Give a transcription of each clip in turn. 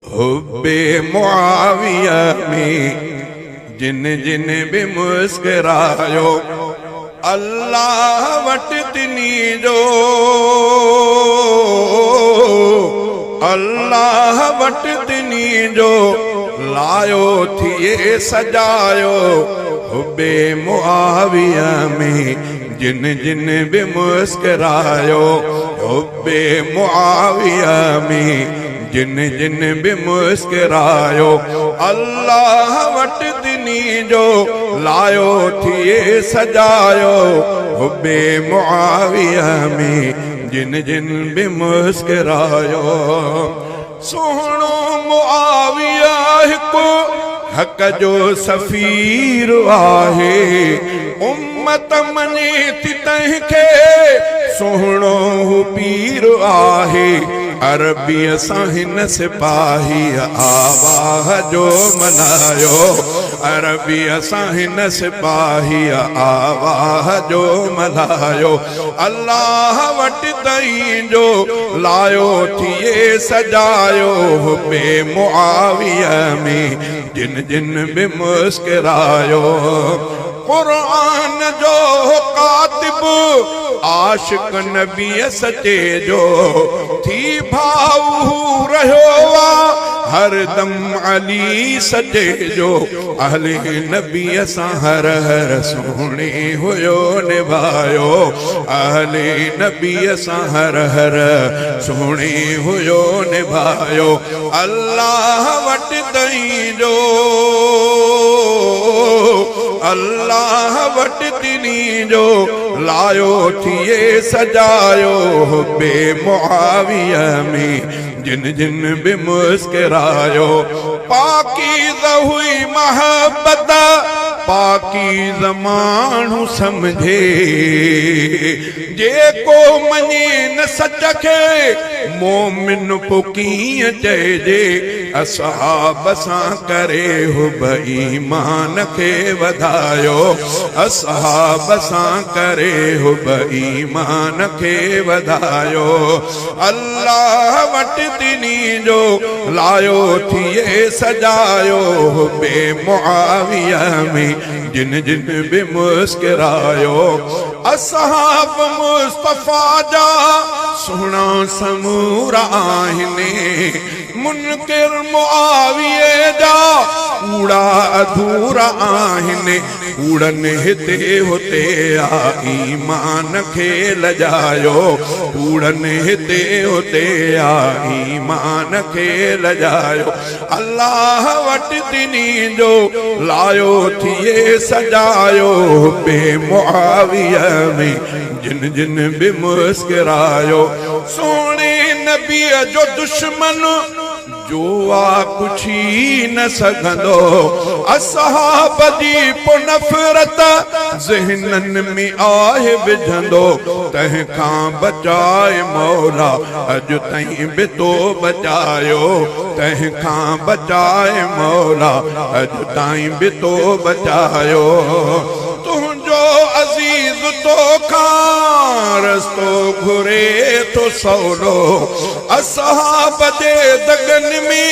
हुब्बे मुआविया में जिन जिन भी मुस्करायो अल्लाह वट तिनी जो अल्लाह वट तिनी जो लायो थिए सजायो। हुब्बे मुआविया में जिन जिन भी मुस्करायो हुब्बे मुआविया में जिन जिन भी मुस्करायो अल्लाह वट तिनी जो लायो थिए सजायो। हुब्बे मुआविया में जिन जिन भी मुस्करायो। सोहणो मुआविया हिकु हक जो सफ़ीर आहे उम्मत मने थी तंहिंखे सोहणो पीर आहे। अरबी सां हिन सिपाही आवाह जो मनायो अरबी सां हिन सिपाही आवाह जो मनायो। अल्लाह वट तई जो लायो थिए सजायो। हुब्बे मुआविया में जिन जिन भी मुस्करायो। कुरान जो कातिब आशिक नबी सचे जो थी भाऊ रहो हर दम अली सचे जो। अहले नबी सां हर हर सोने हुयो निभायो अहले नबी सां हर हर सोने हुयो निभायो। अल्लाह वट तई जो अल्लाह वट तिनी जो लायो थिए सजायो। हुब्बे मुआविया में जिन जिन भी मुस्करायो। पाकीज़ हुई महब्बत पाकीज़ माण्हू समझे जेको मञे न सच खे मोमिन पो कीअं चइजे। असहाब सां करे हुब ईमान खे वधायो असहाब सां करे हुब ईमान खे वधायो। अल्लाह वट तिनी जो लायो थिए सजायो। हुब्बे मुआविया में जिन जिन भी मुस्करायो। असहाब मुस्तफा जा सुहिणा समूरा आहिनि मुनकिर मुआविये जा कूड़ा अधूरा आहिनि। कूड़नि हिते हुते आ ईमान खे लजायो कूड़नि हिते हुते आ ईमान खे लजायो। अल्लाह वट तिनी जो लायो थिए सजायो। हुब्बे मुआविया में जिन जिन भी मुस्करायो। सोने नबी जो दुश्मन जो आ पुछी न सघंदो असहाब जी पो नफ़रत ज़हननि में आहे विझंदो। तंहिंखां बचाए मौला अॼु ताईं बि तो बचायो तंहिंखां बचाए मौला अॼु ताईं बि तो बचायो। तुंहिंजो अज़ीज़ तोखां रस्तो घुरे थो सवलो। असहाब जे दगन में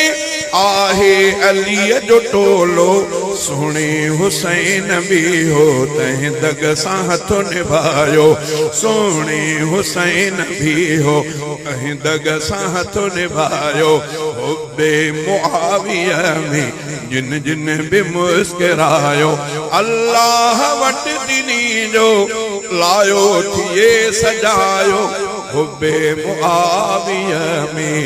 आहे अलीअ जो टोलो। सोणे हुसैन भी हो तंहिं दग सां हथ निभायो सोणे हुसैन भी हो तंहिं दग सां हथ निभायो। हुब्बे मुआविया में जिन जिन भी मुस्करायो। अल्लाह वट तिनी जो लायो थिए सजायो। हुब्बे मुआविया में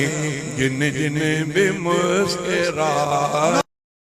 जिन जिन भी मुस्करायो।